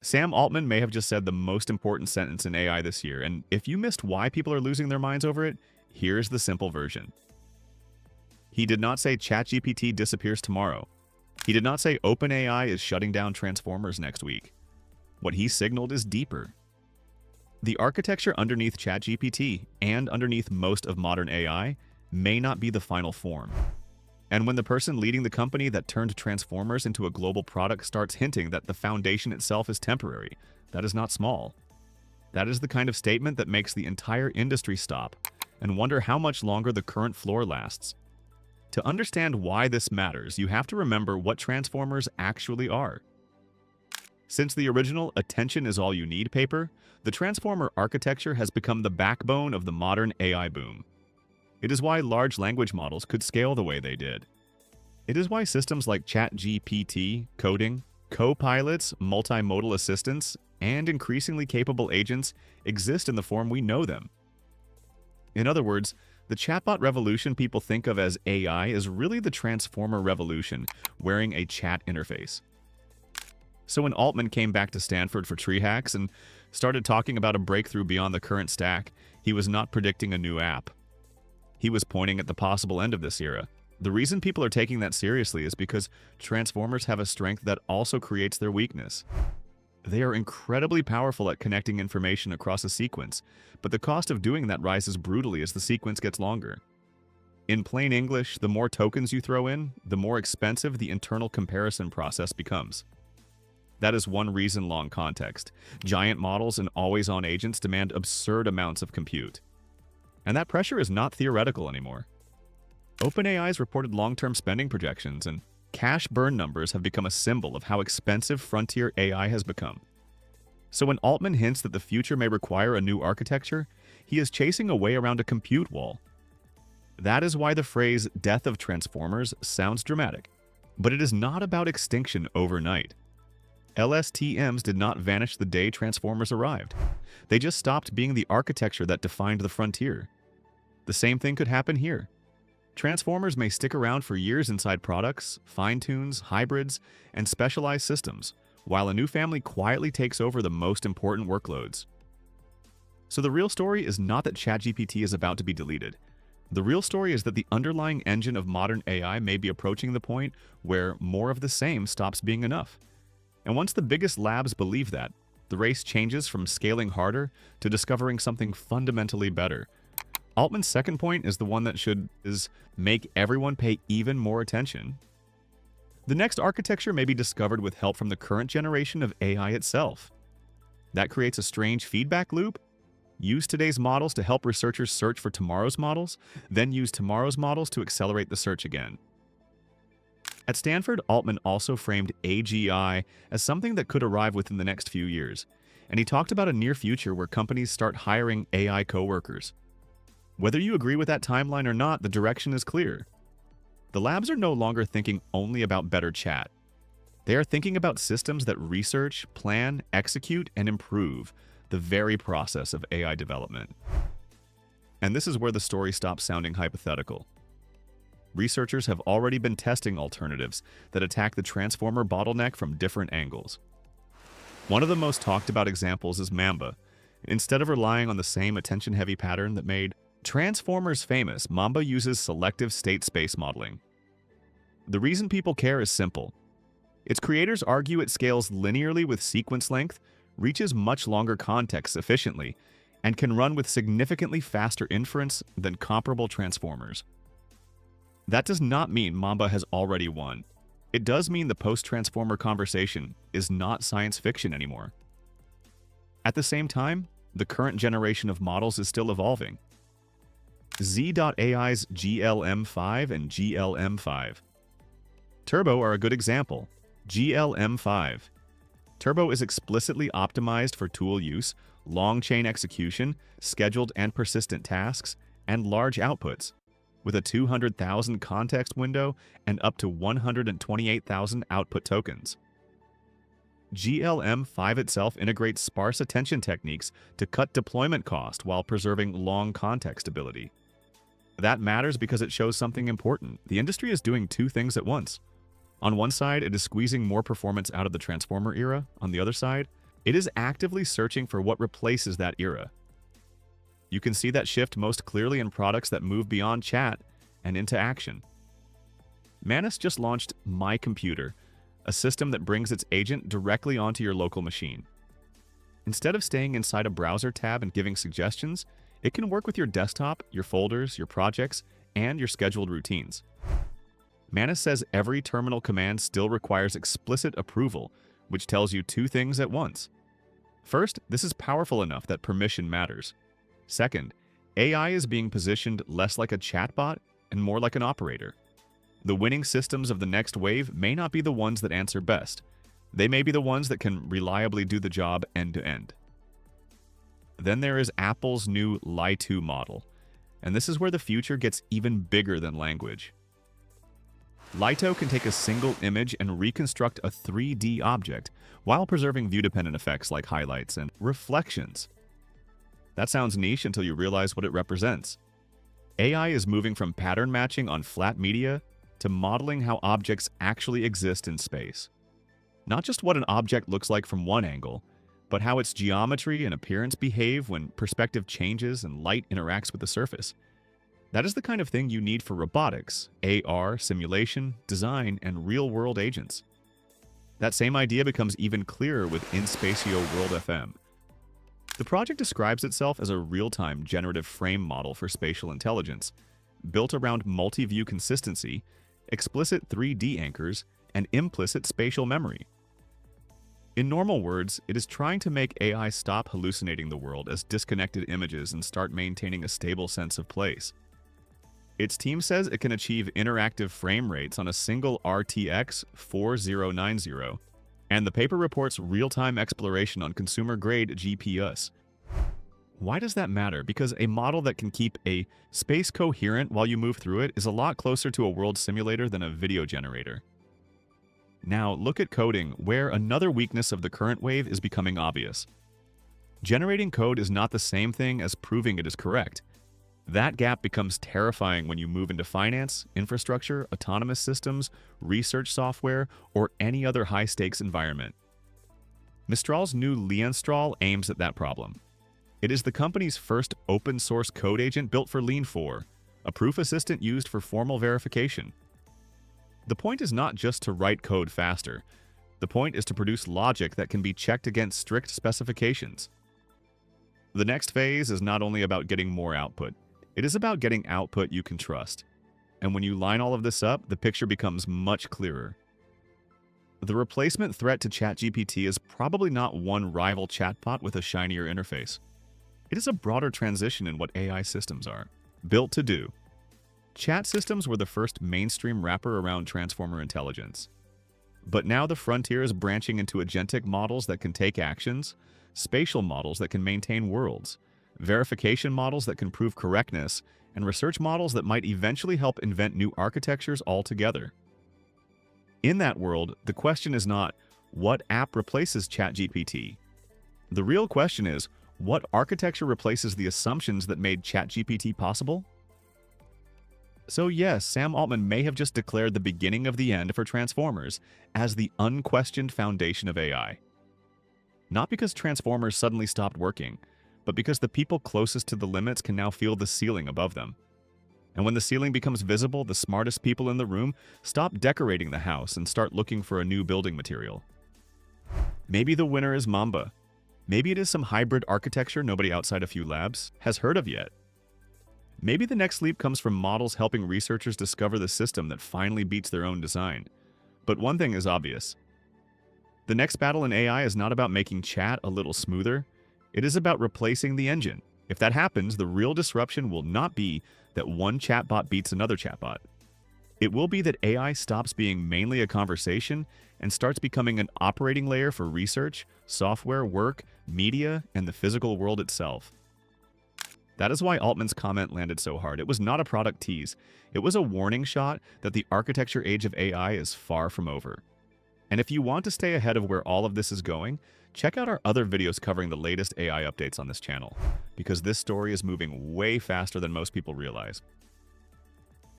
Sam Altman may have just said the most important sentence in AI this year, and if you missed why people are losing their minds over it, here's the simple version. He did not say ChatGPT disappears tomorrow. He did not say OpenAI is shutting down transformers next week. What he signaled is deeper. The architecture underneath ChatGPT and underneath most of modern AI may not be the final form. And when the person leading the company that turned transformers into a global product starts hinting that the foundation itself is temporary, that is not small. That is the kind of statement that makes the entire industry stop and wonder how much longer the current floor lasts. To understand why this matters, you have to remember what transformers actually are. Since the original "attention is all you need" paper, the transformer architecture has become the backbone of the modern AI boom. It is why large language models could scale the way they did. It is why systems like ChatGPT, coding, copilots, multimodal assistants, and increasingly capable agents exist in the form we know them. In other words, the chatbot revolution people think of as AI is really the transformer revolution wearing a chat interface. So when Altman came back to Stanford for TreeHacks and started talking about a breakthrough beyond the current stack, he was not predicting a new app. He was pointing at the possible end of this era. The reason people are taking that seriously is because transformers have a strength that also creates their weakness. They are incredibly powerful at connecting information across a sequence, but the cost of doing that rises brutally as the sequence gets longer. In plain English, the more tokens you throw in, the more expensive the internal comparison process becomes. That is one reason-long context. Giant models and always-on agents demand absurd amounts of compute. And that pressure is not theoretical anymore. OpenAI's reported long-term spending projections and cash burn numbers have become a symbol of how expensive frontier AI has become. So when Altman hints that the future may require a new architecture, he is chasing a way around a compute wall. That is why the phrase "death of transformers" sounds dramatic. But it is not about extinction overnight. LSTMs did not vanish the day transformers arrived. They just stopped being the architecture that defined the frontier. The same thing could happen here. Transformers may stick around for years inside products, fine-tunes, hybrids, and specialized systems, while a new family quietly takes over the most important workloads. So the real story is not that ChatGPT is about to be deleted. The real story is that the underlying engine of modern AI may be approaching the point where more of the same stops being enough. And once the biggest labs believe that, the race changes from scaling harder to discovering something fundamentally better. Altman's second point is the one that should make everyone pay even more attention. The next architecture may be discovered with help from the current generation of AI itself. That creates a strange feedback loop. Use today's models to help researchers search for tomorrow's models, then use tomorrow's models to accelerate the search again. At Stanford, Altman also framed AGI as something that could arrive within the next few years, and he talked about a near future where companies start hiring AI coworkers. Whether you agree with that timeline or not, the direction is clear. The labs are no longer thinking only about better chat. They are thinking about systems that research, plan, execute, and improve the very process of AI development. And this is where the story stops sounding hypothetical. Researchers have already been testing alternatives that attack the transformer bottleneck from different angles. One of the most talked about examples is Mamba. Instead of relying on the same attention-heavy pattern that made transformers famous, Mamba uses selective state space modeling. The reason people care is simple. Its creators argue it scales linearly with sequence length, reaches much longer contexts efficiently, and can run with significantly faster inference than comparable transformers. That does not mean Mamba has already won. It does mean the post-transformer conversation is not science fiction anymore. At the same time, the current generation of models is still evolving. Z.AI's GLM5 and GLM5. Turbo are a good example. GLM5. Turbo is explicitly optimized for tool use, long chain execution, scheduled and persistent tasks, and large outputs, with a 200,000 context window and up to 128,000 output tokens. GLM5 itself integrates sparse attention techniques to cut deployment cost while preserving long context ability. That matters because it shows something important. The industry is doing two things at once. On one side, it is squeezing more performance out of the transformer era. On the other side, It is actively searching for what replaces that era. You can see that shift most clearly in products that move beyond chat and into action. Manus just launched My Computer, a system that brings its agent directly onto your local machine. Instead of staying inside a browser tab and giving suggestions, it can work with your desktop, your folders, your projects, and your scheduled routines. Manus says every terminal command still requires explicit approval, which tells you two things at once. First, this is powerful enough that permission matters. Second, AI is being positioned less like a chatbot and more like an operator. The winning systems of the next wave may not be the ones that answer best. They may be the ones that can reliably do the job end-to-end. Then there is Apple's new Lie-2 model, and this is where the future gets even bigger than language. Lie-2 can take a single image and reconstruct a 3D object while preserving view-dependent effects like highlights and reflections. That sounds niche until you realize what it represents. AI is moving from pattern matching on flat media to modeling how objects actually exist in space. Not just what an object looks like from one angle, but how its geometry and appearance behave when perspective changes and light interacts with the surface. That is the kind of thing you need for robotics, AR, simulation, design, and real-world agents. That same idea becomes even clearer with InSpacio World FM. The project describes itself as a real-time generative frame model for spatial intelligence, built around multi-view consistency, explicit 3D anchors, and implicit spatial memory. In normal words, it is trying to make AI stop hallucinating the world as disconnected images and start maintaining a stable sense of place. Its team says it can achieve interactive frame rates on a single RTX 4090, and the paper reports real-time exploration on consumer-grade GPUs. Why does that matter? Because a model that can keep a space coherent while you move through it is a lot closer to a world simulator than a video generator. Now, look at coding, where another weakness of the current wave is becoming obvious. Generating code is not the same thing as proving it is correct. That gap becomes terrifying when you move into finance, infrastructure, autonomous systems, research software, or any other high-stakes environment. Mistral's new Leanstral aims at that problem. It is the company's first open-source code agent built for Lean 4, a proof assistant used for formal verification. The point is not just to write code faster. The point is to produce logic that can be checked against strict specifications. The next phase is not only about getting more output. It is about getting output you can trust. And when you line all of this up, the picture becomes much clearer. The replacement threat to ChatGPT is probably not one rival chatbot with a shinier interface. It is a broader transition in what AI systems are built to do. Chat systems were the first mainstream wrapper around transformer intelligence. But now the frontier is branching into agentic models that can take actions, spatial models that can maintain worlds, verification models that can prove correctness, and research models that might eventually help invent new architectures altogether. In that world, the question is not, what app replaces ChatGPT? The real question is, what architecture replaces the assumptions that made ChatGPT possible? So yes, Sam Altman may have just declared the beginning of the end for transformers as the unquestioned foundation of AI. Not because transformers suddenly stopped working, but because the people closest to the limits can now feel the ceiling above them. And when the ceiling becomes visible, the smartest people in the room stop decorating the house and start looking for a new building material. Maybe the winner is Mamba. Maybe it is some hybrid architecture nobody outside a few labs has heard of yet. Maybe the next leap comes from models helping researchers discover the system that finally beats their own design. But one thing is obvious. The next battle in AI is not about making chat a little smoother. It is about replacing the engine. If that happens, the real disruption will not be that one chatbot beats another chatbot. It will be that AI stops being mainly a conversation and starts becoming an operating layer for research, software, work, media, and the physical world itself. That is why Altman's comment landed so hard. It was not a product tease. It was a warning shot that the architecture age of AI is far from over. And if you want to stay ahead of where all of this is going, check out our other videos covering the latest AI updates on this channel, because this story is moving way faster than most people realize.